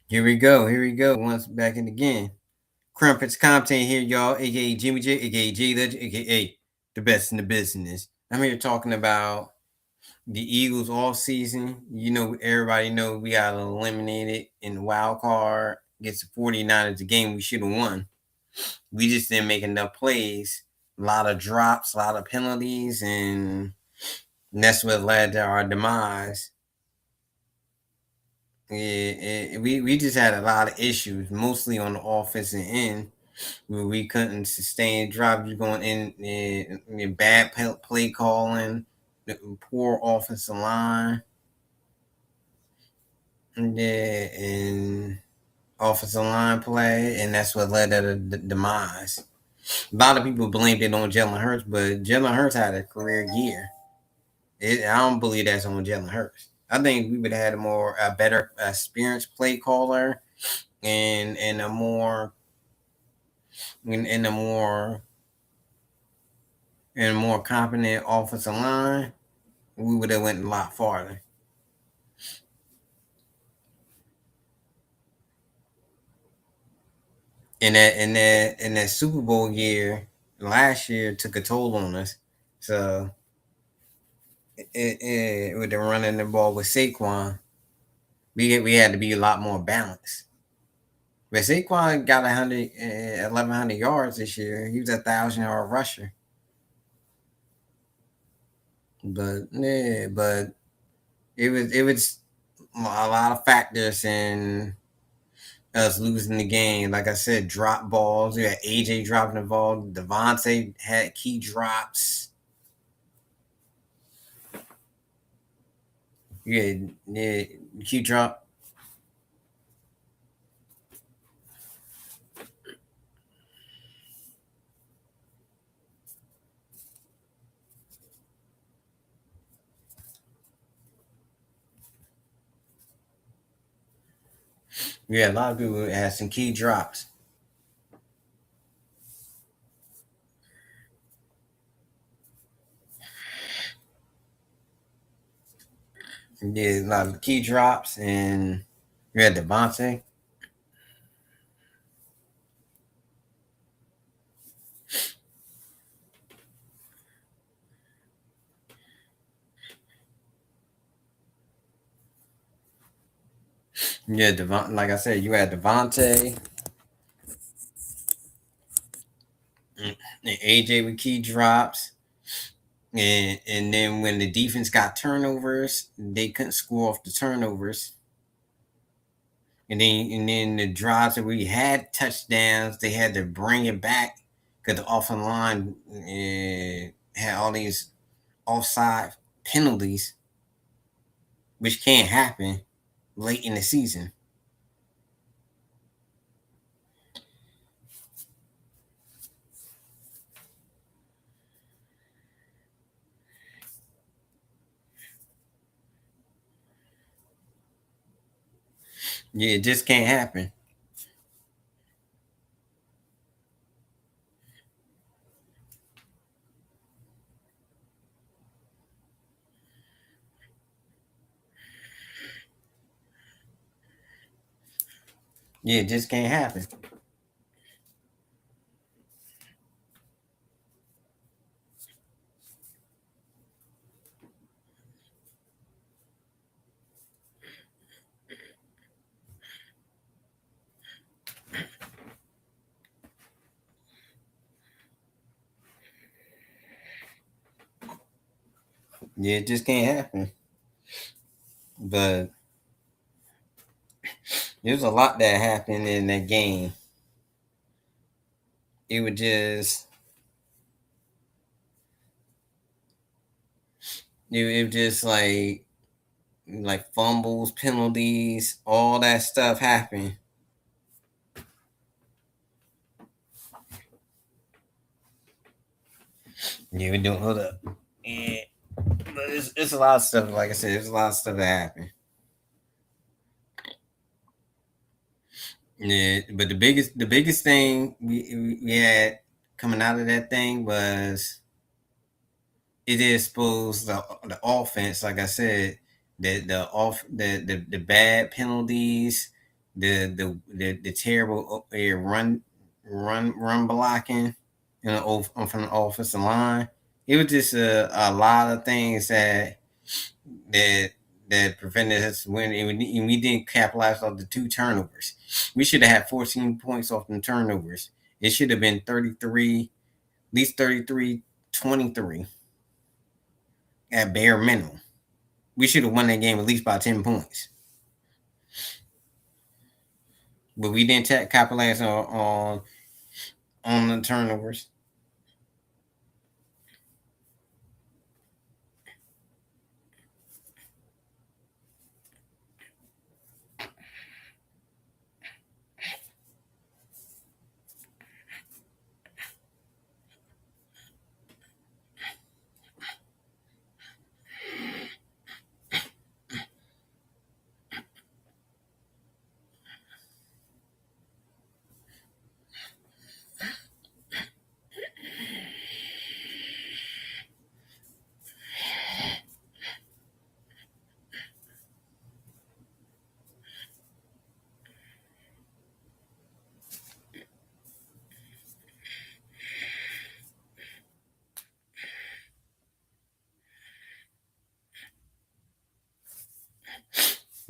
Here we go. Here we go. Once back in again. Crumpets content here, y'all. AKA Jimmy J, AKA J Legend, AKA the best in the business. I'm here talking about the Eagles all season. You know, everybody know we got eliminated in the wild card against the 49ers, the game we should have won. We just didn't make enough plays. A lot of drops, a lot of penalties, and that's what led to our demise. We just had a lot of issues, mostly on the offensive end, where we couldn't sustain drives going in bad play calling, poor offensive line, and offensive line play, and that's what led to the demise. A lot of people blamed it on Jalen Hurts, but Jalen Hurts had a career year. I don't believe that's on Jalen Hurts. I think we would have had a better experienced play caller and a more and a more and a more competent offensive line. We would have went a lot farther. In that Super Bowl year last year took a toll on us. So with the running the ball with Saquon, we had to be a lot more balanced. But Saquon got 1,100 yards this year. He was 1,000 yard rusher. But it was a lot of factors in us losing the game. Like I said, drop balls. You had AJ dropping the ball. Devontae had key drops. You had key drop. Yeah, a lot of people had some key drops. Yeah, a lot of key drops, and you had Devontae. Yeah, Devon. Like I said, you had Devontae and AJ with key drops. And then when the defense got turnovers, they couldn't score off the turnovers. And then the drives that we had touchdowns, they had to bring it back because the offensive line had all these offside penalties, which can't happen late in the season. Yeah, it just can't happen. Yeah, it just can't happen. Yeah, it just can't happen. But there's a lot that happened in that game. It was just it was just like fumbles, penalties, all that stuff happened. Yeah, we doing hold up. Yeah, but it's a lot of stuff. Like I said, there's a lot of stuff that happened. Yeah, but the biggest thing we had coming out of that thing was it exposed the offense. Like I said, the bad penalties, the terrible run blocking, from the offensive line. It was just a lot of things that that prevented us winning, and we didn't capitalize on the two turnovers. We should have had 14 points off the turnovers. It should have been 33, at least 33-23 at bare minimum. We should have won that game at least by 10 points. But we didn't capitalize on the turnovers.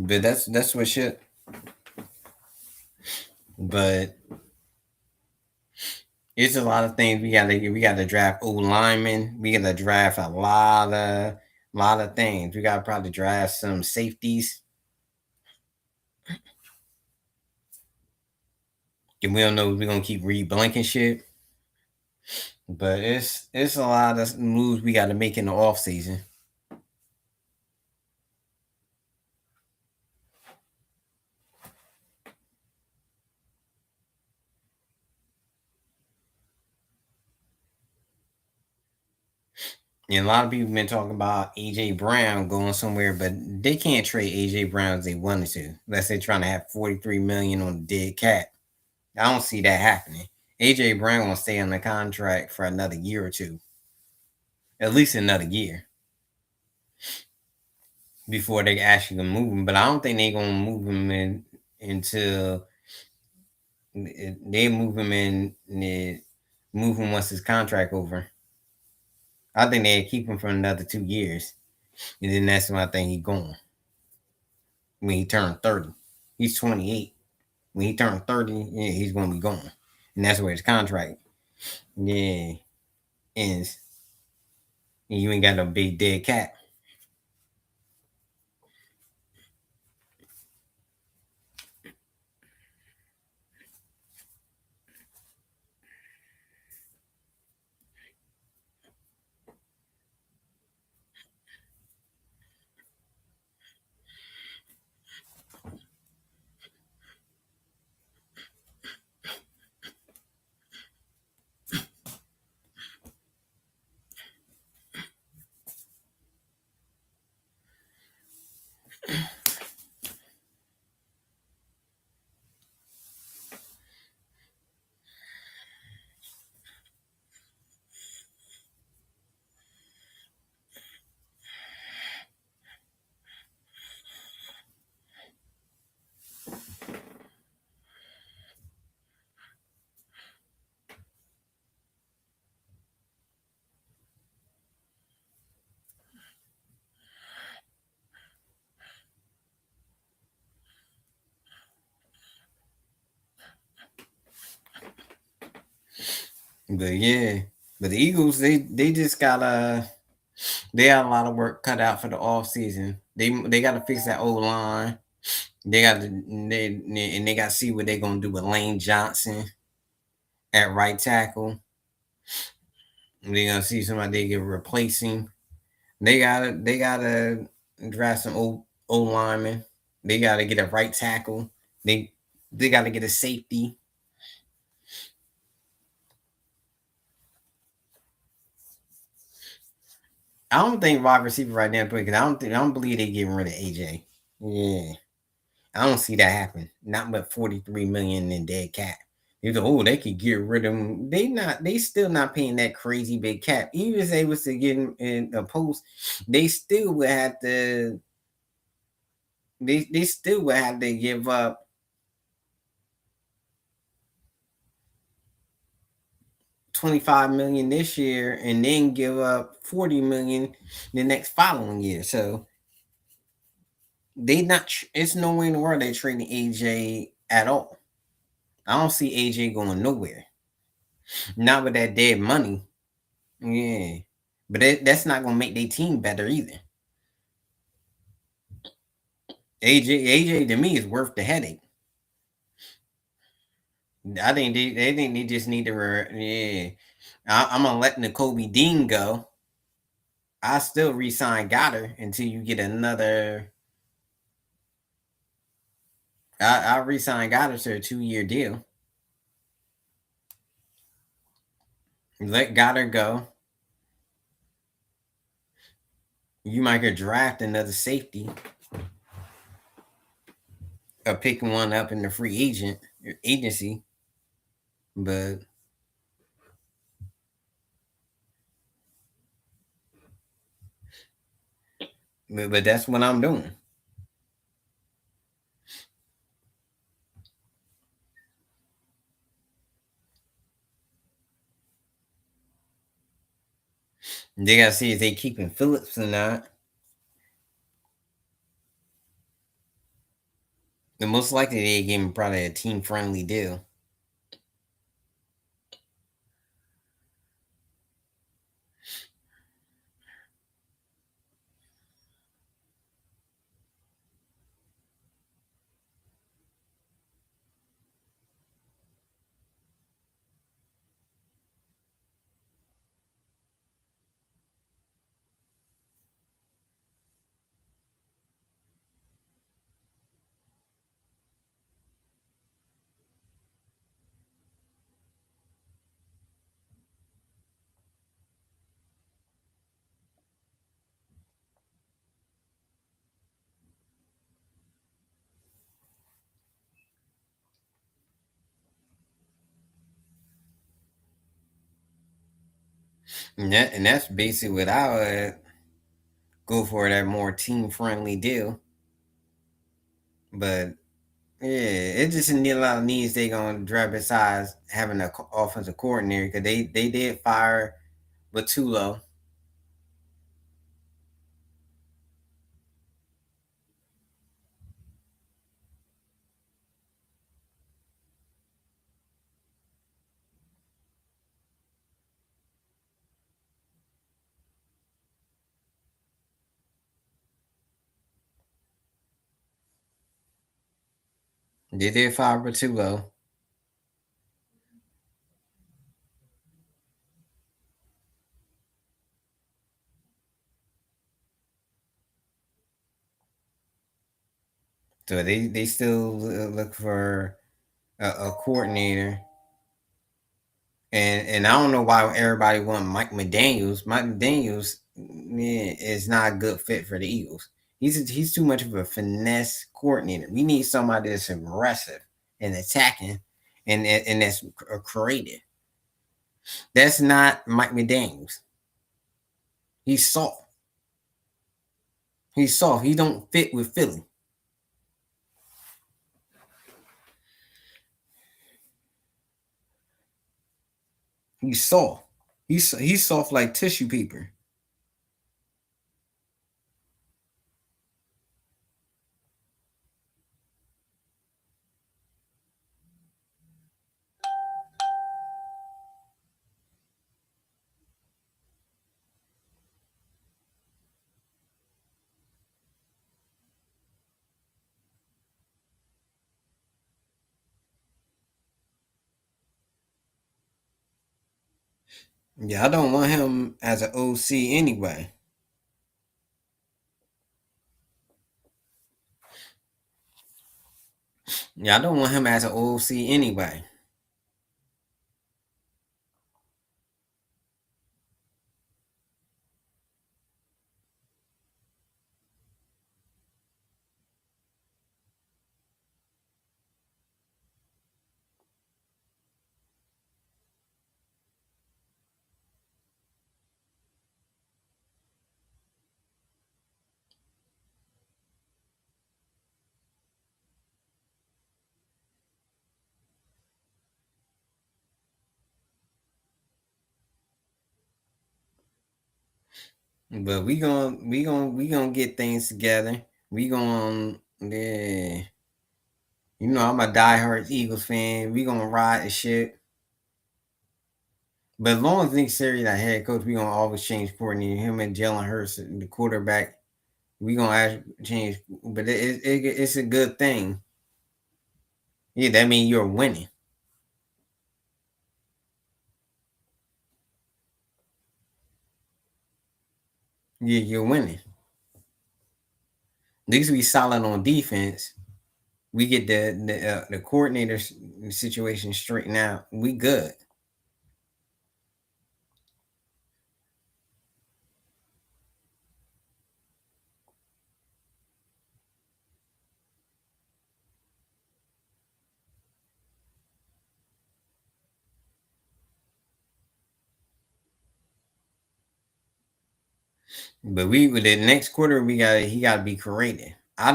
But that's what shit. But it's a lot of things we gotta draft old linemen. We gotta draft a lot of things. We gotta probably draft some safeties. And we don't know if we're gonna keep reblanking shit. But it's a lot of moves we gotta make in the off season. And a lot of people been talking about AJ Brown going somewhere, but they can't trade AJ Brown if they wanted to. Unless they're trying to have 43 million on the dead cat. I don't see that happening. AJ Brown will stay on the contract for another year or two. At least another year before they actually move him. But I don't think they're gonna move him in until they move him move him once his contract over. I think they keep him for another 2 years, and then that's when I think he's going. When he turned 30, he's 28. When he turned 30, yeah, he's gonna be gone, and that's where his contract, yeah, ends. And you ain't got no big dead cat. But yeah, but the Eagles, they just gotta they have a lot of work cut out for the off season. They got to fix that old line. They got to they got to see what they're gonna do with Lane Johnson at right tackle. They're gonna see somebody they get replacing. They gotta draft some old linemen. They gotta get a right tackle. They gotta get a safety. I don't think wide receiver right now because I don't believe they getting rid of AJ. Yeah. I don't see that happen. Not but 43 million in dead cap. They go, oh, they could get rid of him. They still not paying that crazy big cap. Even if they was to get him in a post, they still would have to they still would have to give up $25 million this year and then give up $40 million the next following year. So they not. It's nowhere in the world they trading AJ at all. I don't see AJ going nowhere. Not with that dead money. Yeah, but that's not gonna make their team better either. AJ to me is worth the headache. I think they think they just need to. Yeah, I'm gonna let N'Kobe Dean go. I still re-sign Goddard until you get another. I re-sign Goddard to a 2-year deal. Let Goddard go. You might could draft another safety or pick one up in the free agency, but but that's what I'm doing. They gotta see if they keeping Phillips or not. And most likely they give him probably a team friendly deal. And that's basically what I would go for, that more team friendly deal. But yeah, it just need a lot of needs they gonna drop besides having an offensive coordinator, because they did fire Batulo. They did fire Batulo. So they still look for a coordinator. And I don't know why everybody want Mike McDaniels. Mike McDaniels, man, is not a good fit for the Eagles. He's too much of a finesse coordinator. We need somebody that's aggressive and attacking, and that's creative. That's not Mike McDaniels. He's soft. He's soft. He don't fit with Philly. He's soft. He's soft like tissue paper. Yeah, I don't want him as an OC anyway. Yeah, I don't want him as an OC anyway. But we gonna get things together. We gonna yeah. You know I'm a diehard Eagles fan. We gonna ride the ship. But as long as Nick Sirianni that head coach, we gonna always change coordinator. Him and Jalen Hurts, the quarterback. We gonna change, but it's a good thing. Yeah, that means you're winning. Yeah, you're winning. Niggas be solid on defense. We get the coordinator situation straightened out. We good. But we with the next quarter, he got to be creative. I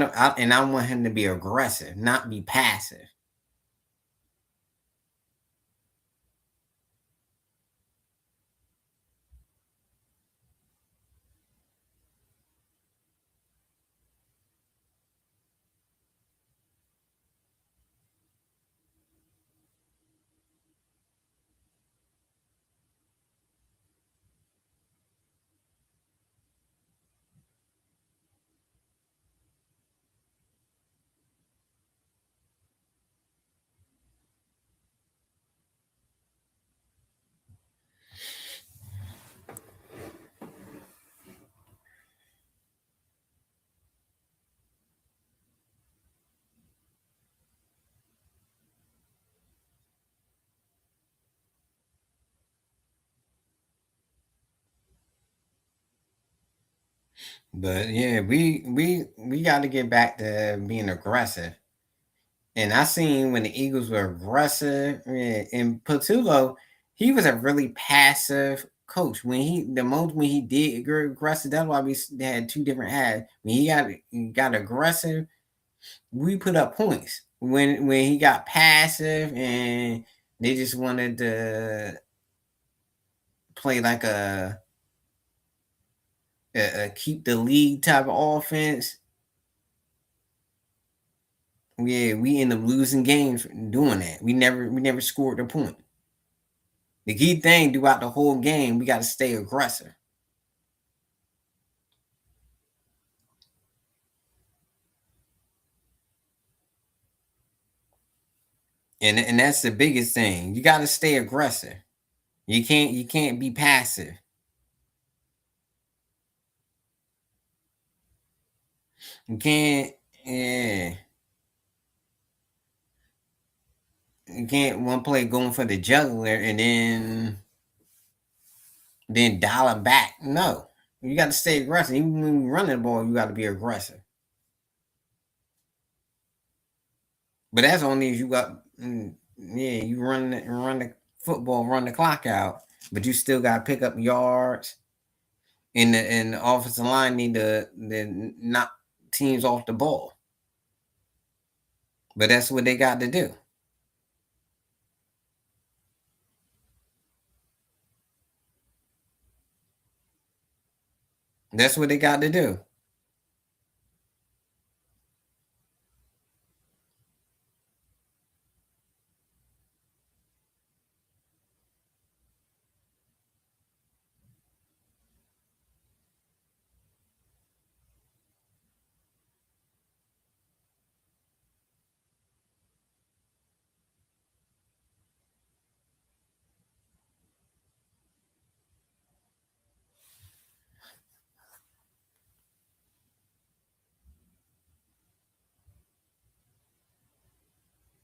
want him to be aggressive, not be passive. But yeah, we got to get back to being aggressive. And I seen when the Eagles were aggressive, yeah, and Patuilo, he was a really passive coach. When he did get aggressive, that's why they had two different halves. When he got aggressive, we put up points. When he got passive and they just wanted to play like a keep the lead type of offense, yeah, we end up losing games doing that. We never scored a point. The key thing throughout the whole game, we got to stay aggressive, and that's the biggest thing. You got to stay aggressive. You can't be passive. You can't yeah. You can't one play going for the juggler and then dial it back. No, you got to stay aggressive. Even when you run the ball, you got to be aggressive. But that's only if you got yeah, you run the football, run the clock out, but you still got to pick up yards. And the offensive line need to knock teams off the ball. But that's what they got to do. That's what they got to do.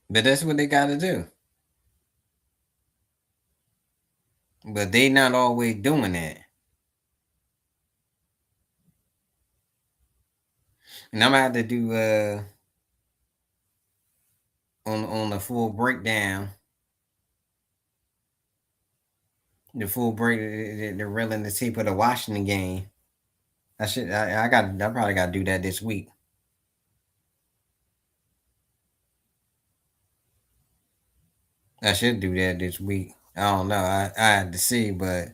But that's what they got to do. But they not always doing that. And I'm gonna have to do on the full breakdown, the full break, the reeling the tape of the Washington game. I probably got to do that this week. I should do that this week. I don't know. I had to see, but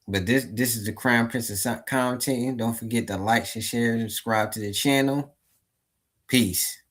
But this is the Crown Princess commentating. Don't forget to like, share, and subscribe to the channel. Peace.